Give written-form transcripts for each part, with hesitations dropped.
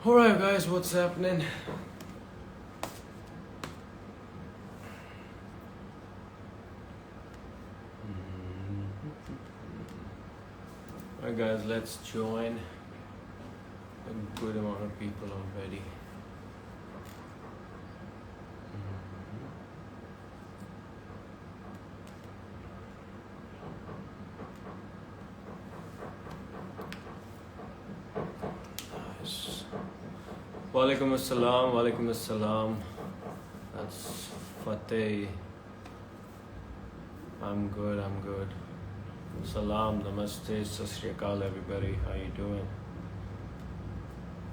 Alright, guys, what's happening? Alright, guys, let's join a good amount of people already. Nice. Walaikum assalam, walaikum assalam. That's Fateh. I'm good. Salam, namaste, sat sri akal, everybody. How you doing?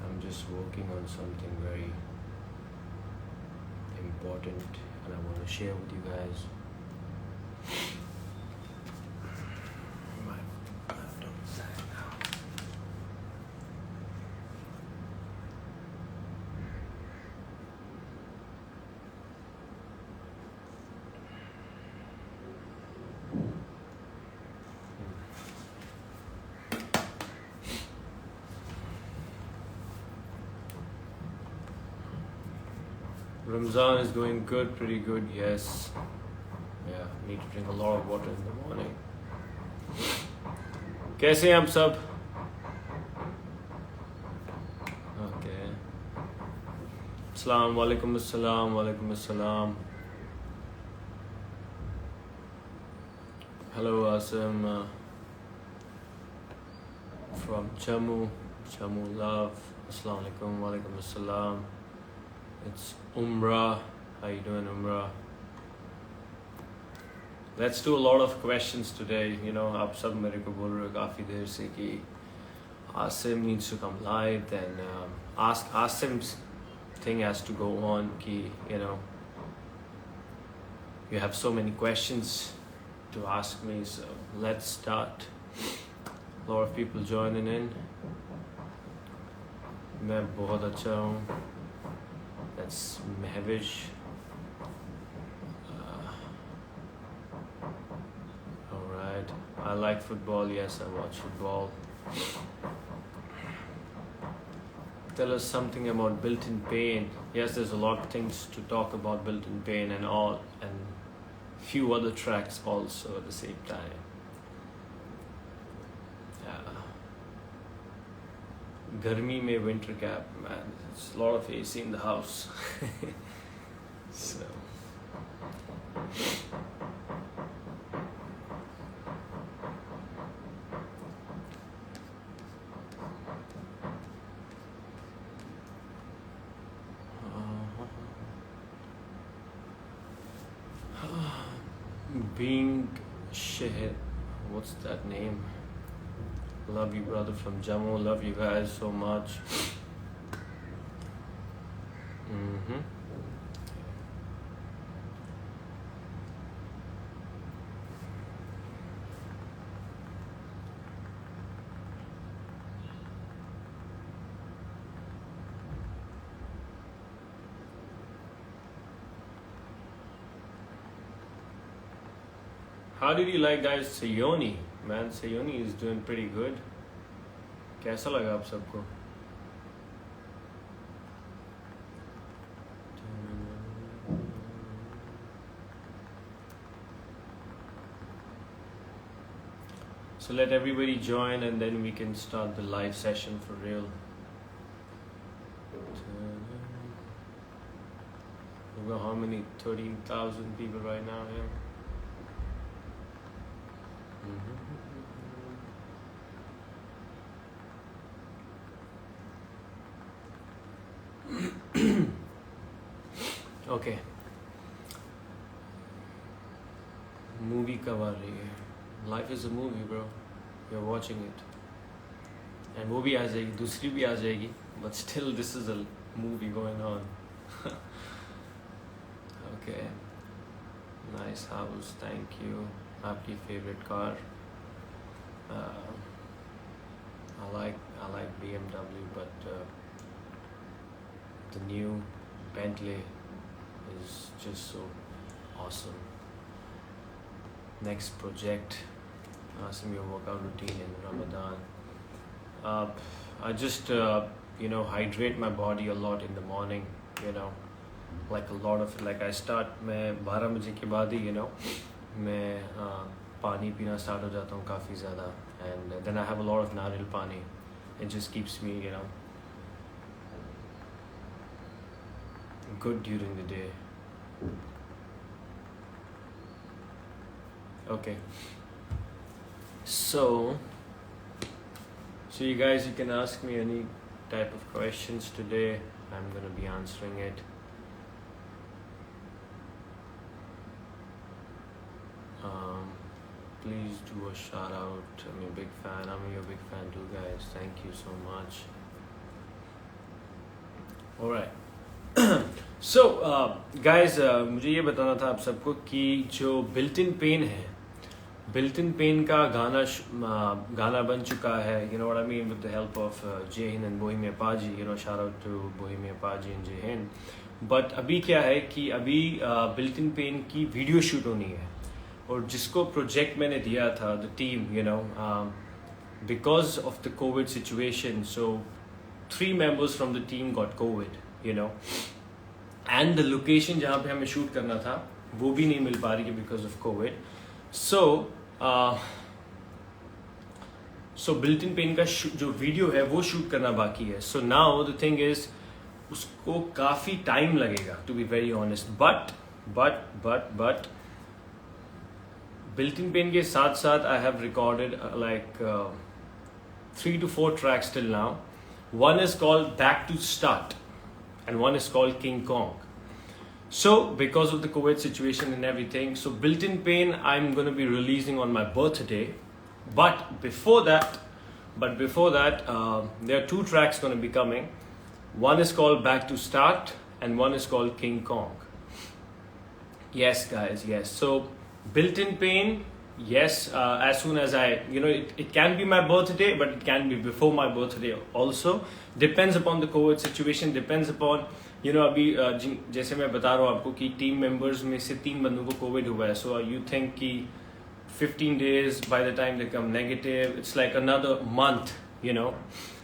I'm just working on something very important and I want to share with you guys. Ramzan is going good, pretty good, yes. Yeah, need to drink a lot of water in the morning. कैसे हैं आप सब? Okay. Assalamu alaikum assalam, walaikum assalam. Hello Asim from Jammu love. Assalamu alaikum, walaikum assalam. It's Umrah. How you doing, Umrah? Let's do a lot of questions today. You know, आप सब मेरे को बोल रहे हो काफ़ी देर से कि Asim needs to come live. Then ask Asim's thing has to go on. Ki, you know, you have so many questions to ask me. So let's start. A lot of people joining in. मैं बहुत अच्छा हूँ. That's Mehvish. Alright. I like football. Yes, I watch football. Tell us something about Built-in Pain. Yes, there's a lot of things to talk about Built-in Pain and all, and few other tracks also at the same time. Garmi mein winter cap, man. There's a lot of AC in the house. So. Being Sheher, what's that name? Love you, brother from Jammu. Love you guys so much. How did you like, guys, Sayoni? Man, Sayoni is doing pretty good. कैसा लगा आप सबको? So let everybody join and then we can start the live session for real. We've got how many? 13,000 people right now here. Okay. Movie कब आ रही है? Life is a movie, bro. You're watching it. And वो भी आ जाएगी, दूसरी भी आ जाएगी. But still, this is a movie going on. Okay. Nice house, thank you. आपकी favorite car? I like BMW, but the new Bentley is just so awesome. Next project, ask me your workout routine in Ramadan. I just hydrate my body a lot in the morning, like a lot of, like I start, मैं 12 बजे के बाद ही मैं पानी पीना start हो जाता हूँ काफ़ी ज़्यादा, and then I have a lot of नारियल पानी. It just keeps me good during the day. Okay, so you guys, you can ask me any type of questions today. I'm gonna be answering it. Please do a shout out. I'm a big fan. I'm your big fan too, guys. Thank you so much. All right. So guys, मुझे ये बताना था आप सबको कि जो built-in pain है, built-in pain का गाना बन चुका है, you know what I mean, with the help of Jai Hind and Bohemia Paji. Shout out to Bohemia Paji and Jai Hind. But अभी क्या है कि अभी built-in pain की वीडियो शूट होनी है, और जिसको प्रोजेक्ट मैंने दिया था, the team, because of the COVID situation, so 3 members from the team got COVID, and the location जहाँ पे हमें शूट करना था वो भी नहीं मिल पा रही है because of COVID. So built-in pain का जो वीडियो है वो शूट करना बाकी है. So now the thing is, उसको काफ़ी टाइम लगेगा, to be very honest. But built-in pain के साथ साथ I have recorded like 3 to 4 tracks till now. One is called Back to Start, and one is called King Kong. So because of the COVID situation and everything, so built-in pain I'm going to be releasing on my birthday. But before that, there are 2 tracks going to be coming. One is called Back to Start, and one is called King Kong. Yes, guys, yes. So built-in pain, yes, as soon as I, it can be my birthday, but it can be before my birthday also. Depends upon the COVID situation, depends upon, अभी जैसे मैं बता रहा हूँ आपको कि team members में से 3 बंदों को कोविड हुआ है. So you think कि 15 days, by the time they come negative, it's like another month,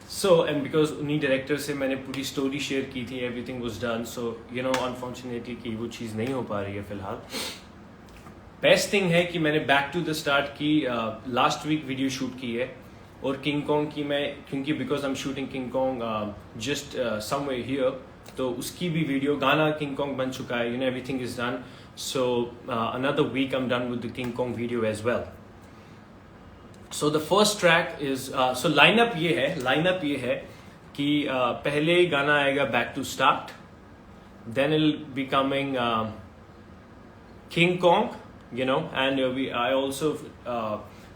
So, and because उन्हीं डायरेक्टर से मैंने पूरी स्टोरी शेयर की थी, everything was done. So, unfortunately कि वो चीज़ नहीं हो पा रही है फिलहाल. बेस्ट थिंग है कि मैंने बैक टू द स्टार्ट की लास्ट वीक वीडियो शूट की है, और किंग कॉन्ग की मैं, क्योंकि because I am shooting king Kong just somewhere here, तो उसकी भी वीडियो, गाना किंग कॉन्ग बन चुका है, everything is done. So another week I am done with the King Kong video as well. So the first track is, so lineup ये है कि पहले गाना आएगा back to start, then it will be coming King Kong, and I also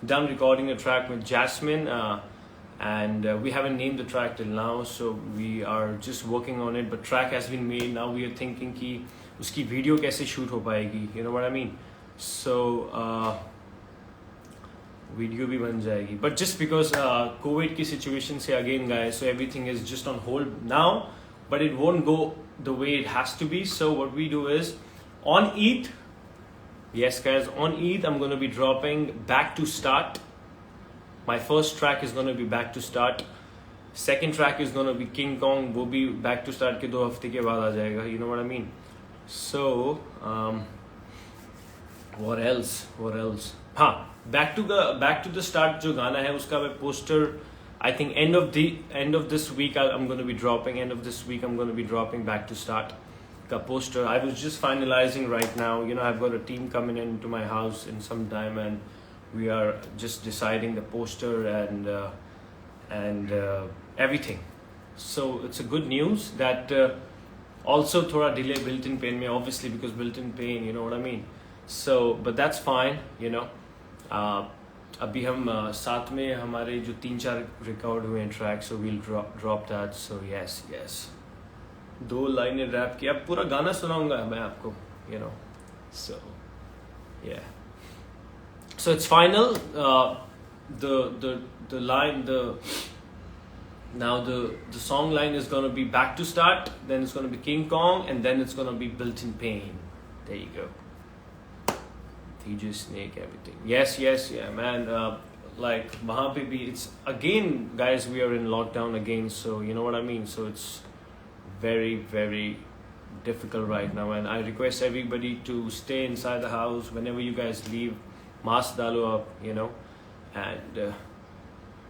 done recording a track with Jasmine, and we haven't named the track till now, so we are just working on it, but track has been made. Now we are thinking कि उसकी video कैसे shoot हो पाएगी, you know what I mean. So video भी बन जाएगी, but just because COVID की situation से again guys, so everything is just on hold now, but it won't go the way it has to be. So what we do is on Eid, yes guys, on Eid I'm going to be dropping Back to Start. My first track is going to be Back to Start. Second track is going to be King Kong. वो भी Back to Start के 2 हफ्ते के बाद आ जाएगा, you know what I mean. So what else हाँ, Back to the Start जो गाना है उसका मैं poster, I think end of this week I'm going to be dropping. End of this week I'm going to be dropping Back to Start ka poster. I was just finalizing right now, I've got a team coming into my house in some time, and we are just deciding the poster and everything. So it's a good news that also thoda delay built-in pain mein, obviously because built-in pain, you know what I mean. So but that's fine, अभी हम साथ में हमारे जो 3-4 record हुए हैं track, so we'll drop that. So yes 2 लाइनें rap किया, पूरा गाना सुनाऊंगा मैं आपको, so yeah, so it's final. The line, now the song line is going to be Back to Start, then it's going to be King Kong, and then it's going to be Built-in Pain. There you go. DJ Snake, everything. Yes, yeah, man. like वहाँ पे भी it's again guys we are in lockdown again, so you know what I mean, so it's very very difficult right now, and I request everybody to stay inside the house. Whenever you guys leave, mask डालो up, you know. And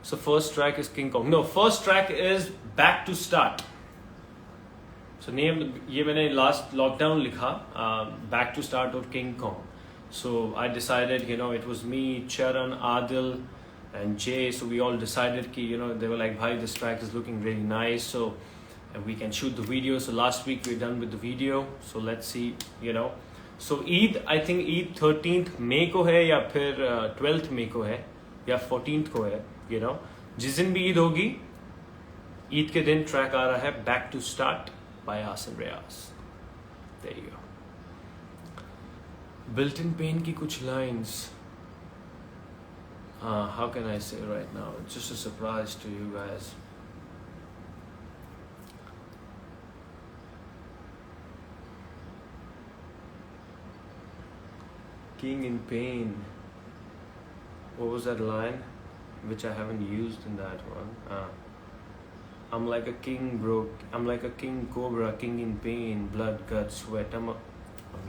so first track is King Kong. No, first track is Back to Start. So name ये मैंने last lockdown लिखा, Back to Start और King Kong. So I decided, you know, it was me, Charan, Adil, and Jay. So we all decided कि, you know, they were like, "Bhai, this track is looking really nice. So we can shoot the video." So last week we're done with the video. So let's see, you know. So Eid, I think Eid 13th May को है या फिर 12th May को है या 14th को है, you know. जिस दिन भी ईद होगी, ईद के दिन ट्रैक आ रहा है Back to Start by Asim Riaz. There you go. Built-in Pain की कुछ lines. How can I say right now? It's just a surprise to you guys. King in Pain. What was that line? Which I haven't used in that one. I'm like a king, bro. I'm like a king cobra, king in pain, blood, guts, sweat. I'm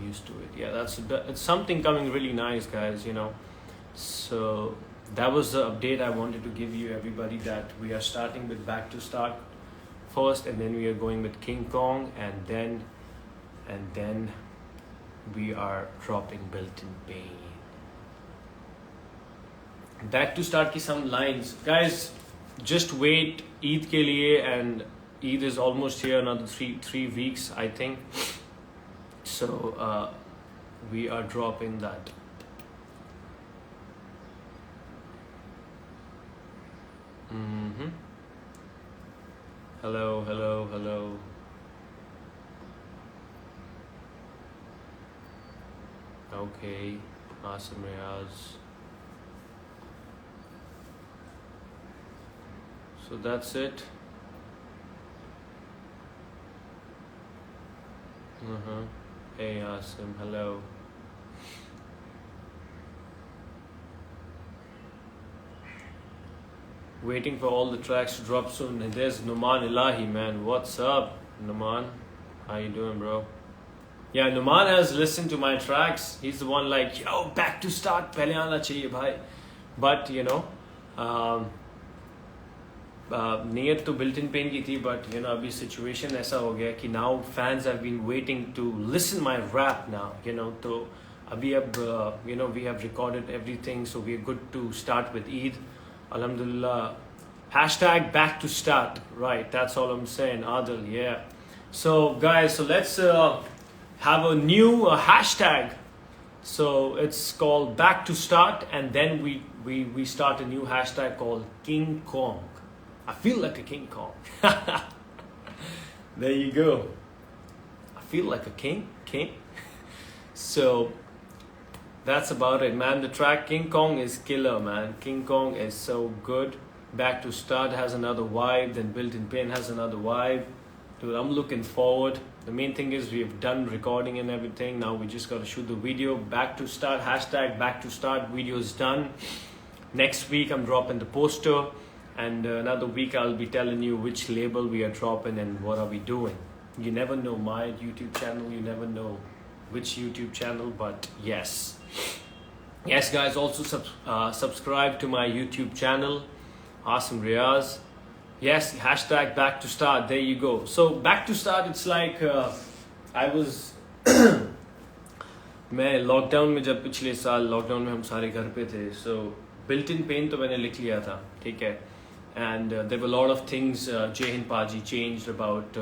used to it. Yeah, it's something coming really nice, guys. You know. So that was the update I wanted to give you, everybody. That we are starting with Back to Start first, and then we are going with King Kong, and then we are dropping Built-in Pain. Back to Start की some lines, guys. Just wait Eid के लिए, and Eid is almost here, another three weeks I think. So we are dropping that. Hello. Okay, Asim Riaz. So that's it. Hey Asim, hello. Waiting for all the tracks to drop soon. And there's Numan Ilahi, man. What's up, Numan? How you doing, bro? Yeah, Numan has listened to my tracks. He's the one like, yo, Back to Start, pehle aana chahiye, bhai. But you know, नीयत तो Built-in Pain की थी, but you know अभी situation ऐसा हो गया कि now fans have been waiting to listen my rap now, you know. तो अभी अब you know we have recorded everything, so we are good to start with Eid. Alhamdulillah. Hashtag Back to Start, right? That's all I'm saying, Adil. Yeah. So guys, so let's have a new hashtag. So it's called Back to Start, and then we start a new hashtag called King Kong. I feel like a King Kong. There you go. I feel like a king. So that's about it, man. The track King Kong is killer, man. King Kong is so good. Back to Start has another vibe. Then Built-in Pain has another vibe. Dude, I'm looking forward. The main thing is we've done recording and everything. Now we just got to shoot the video. Back to Start. Hashtag Back to Start. Video is done. Next week I'm dropping the poster. And another week I'll be telling you which label we are dropping and what are we doing. You never know my YouTube channel. You never know which YouTube channel. But yes. Yes, guys. Also subscribe to my YouTube channel, Asim Riaz. Yes, hashtag Back to Start. There you go. So Back to Start, it's like I was मैं lockdown में जब पिछले साल lockdown में हम सारे घर पे थे, so Built-in Pain तो मैंने लिख लिया था, ठीक है. And there were a lot of things Jai Hind Paji changed about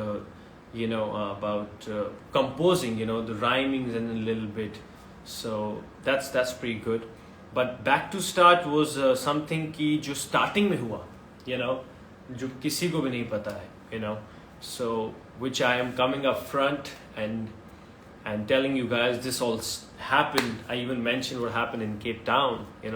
you know about composing, you know, the rhymings and a little bit. So that's pretty good. But Back to Start was something कि जो starting में हुआ, you know, जो किसी को भी नहीं पता है, you know. So which I am coming up front and telling you guys this all happened. I even mentioned what happened in Cape Town, you know.